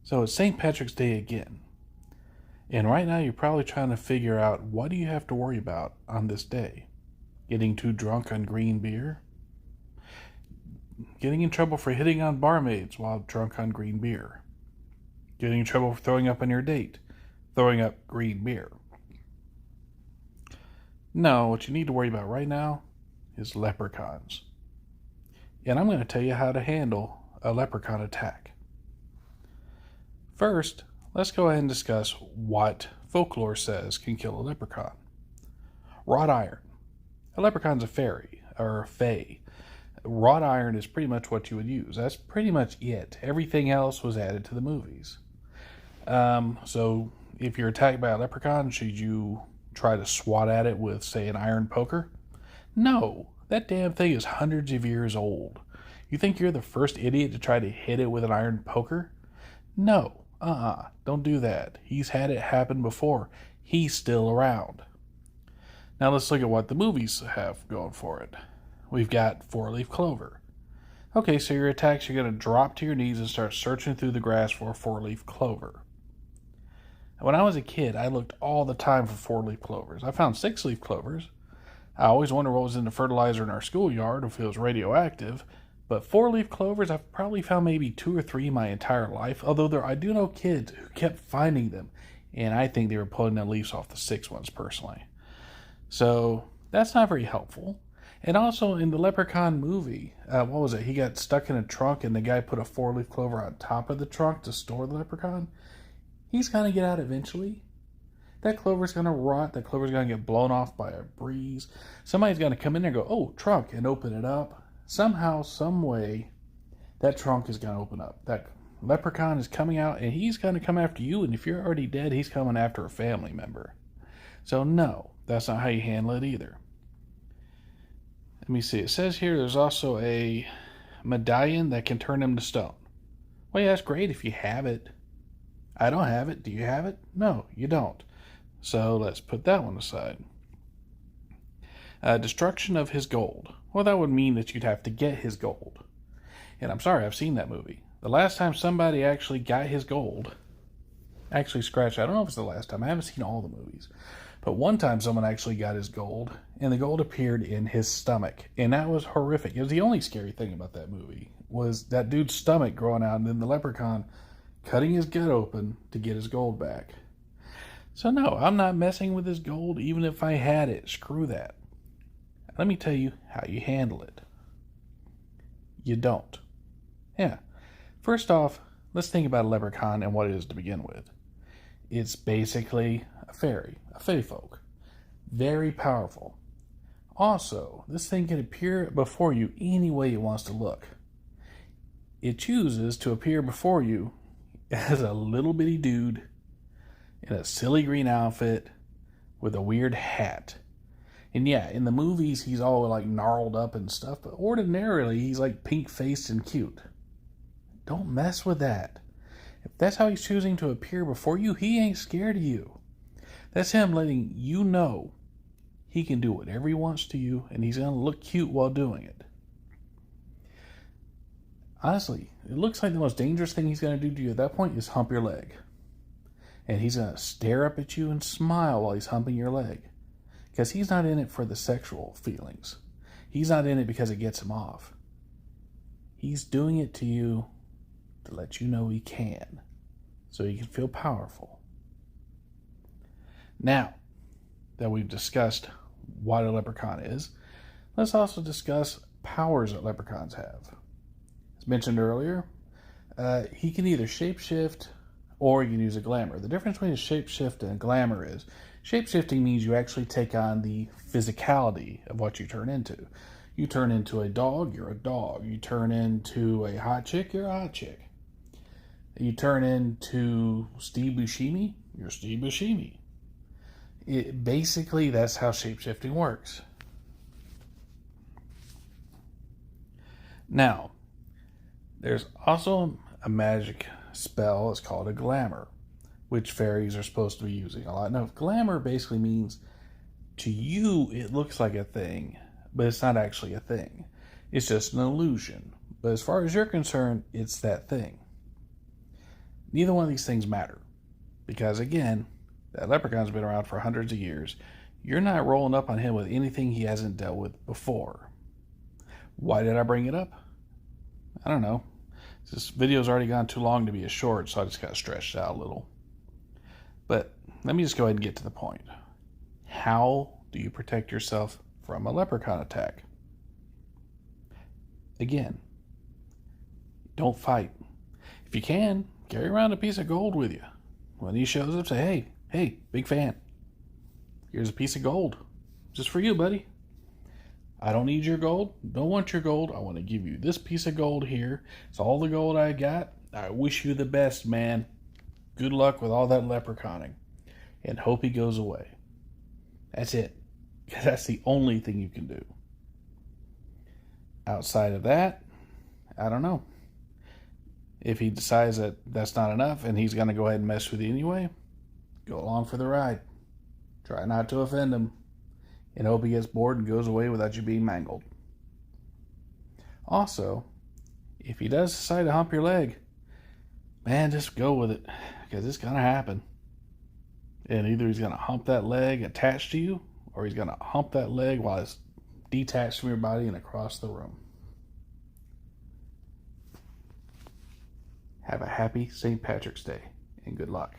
So it's St. Patrick's Day again. And right now you're probably trying to figure out what do you have to worry about on this day? Getting too drunk on green beer? Getting in trouble for hitting on barmaids while drunk on green beer? Getting in trouble for throwing up on your date? Throwing up green beer? No, what you need to worry about right now is leprechauns. And I'm going to tell you how to handle a leprechaun attack. First, let's go ahead and discuss what folklore says can kill a leprechaun. Wrought iron. A leprechaun's a fairy, or a fae. Wrought iron is pretty much what you would use. That's pretty much it. Everything else was added to the movies. So if you're attacked by a leprechaun, should you try to swat at it with, say, an iron poker? No, that damn thing is hundreds of years old. You think you're the first idiot to try to hit it with an iron poker? No, don't do that. He's had it happen before. He's still around. Now let's look at what the movies have going for it. We've got four-leaf clover. Okay, so your attacks, you're going to drop to your knees and start searching through the grass for a four-leaf clover. When I was a kid, I looked all the time for four-leaf clovers. I found six-leaf clovers. I always wondered what was in the fertilizer in our schoolyard, if it was radioactive. But four-leaf clovers, I've probably found maybe 2 or 3 my entire life. Although I do know kids who kept finding them. And I think they were pulling the leaves off the 6 ones, personally. So, that's not very helpful. And also, in the Leprechaun movie, what was it? He got stuck in a trunk and the guy put a four-leaf clover on top of the trunk to store the leprechaun. He's going to get out eventually. That clover's going to rot. That clover's going to get blown off by a breeze. Somebody's going to come in there and go, oh, trunk, and open it up. Somehow, some way, that trunk is going to open up. That leprechaun is coming out, and he's going to come after you. And if you're already dead, he's coming after a family member. So, no, that's not how you handle it either. Let me see. It says here there's also a medallion that can turn him to stone. Well, yeah, that's great if you have it. I don't have it. Do you have it? No, you don't. So let's put that one aside. Destruction of his gold. Well, that would mean that you'd have to get his gold. And I'm sorry, I've seen that movie. The last time somebody actually got his gold, actually scratched, I don't know if it's the last time. I haven't seen all the movies. But one time someone actually got his gold, and the gold appeared in his stomach. And that was horrific. It was the only scary thing about that movie, was that dude's stomach growing out, and then the leprechaun cutting his gut open to get his gold back. So no, I'm not messing with his gold, even if I had it. Screw that. Let me tell you how you handle it. You don't. Yeah. First off, let's think about a leprechaun and what it is to begin with. It's basically a fairy, a fae folk. Very powerful. Also, this thing can appear before you any way it wants to look. It chooses to appear before you as a little bitty dude in a silly green outfit with a weird hat. And yeah, in the movies he's all like gnarled up and stuff, but ordinarily he's like pink-faced and cute. Don't mess with that. If that's how he's choosing to appear before you, he ain't scared of you. That's him letting you know he can do whatever he wants to you, and he's going to look cute while doing it. Honestly, it looks like the most dangerous thing he's going to do to you at that point is hump your leg. And he's going to stare up at you and smile while he's humping your leg. Because he's not in it for the sexual feelings. He's not in it because it gets him off. He's doing it to you to let you know he can. So he can feel powerful. Now that we've discussed what a leprechaun is, let's also discuss powers that leprechauns have. As mentioned earlier, he can either shapeshift or you can use a glamour. The difference between a shapeshift and a glamour is shapeshifting means you actually take on the physicality of what you turn into. You turn into a dog, you're a dog. You turn into a hot chick, you're a hot chick. You turn into Steve Buscemi, you're Steve Buscemi. Basically, that's how shapeshifting works. Now, there's also a magic spell. It's called a glamour, which fairies are supposed to be using a lot. Now, glamour basically means to you it looks like a thing, but it's not actually a thing. It's just an illusion. But as far as you're concerned, it's that thing. Neither one of these things matter. Because again, that leprechaun's been around for hundreds of years. You're not rolling up on him with anything he hasn't dealt with before. Why did I bring it up? I don't know. This video's already gone too long to be a short, so I just got stretched out a little. But let me just go ahead and get to the point. How do you protect yourself from a leprechaun attack? Again, don't fight. If you can, carry around a piece of gold with you. When he shows up, say, hey, big fan. Here's a piece of gold. Just for you, buddy. I don't need your gold. Don't want your gold. I want to give you this piece of gold here. It's all the gold I got. I wish you the best, man. Good luck with all that leprechauning. And hope he goes away. That's it. That's the only thing you can do. Outside of that, I don't know. If he decides that that's not enough and he's going to go ahead and mess with you anyway, go along for the ride. Try not to offend him. And hope he gets bored and goes away without you being mangled. Also, if he does decide to hump your leg, man, just go with it, because it's going to happen. And either he's going to hump that leg attached to you, or he's going to hump that leg while it's detached from your body and across the room. Have a happy St. Patrick's Day, and good luck.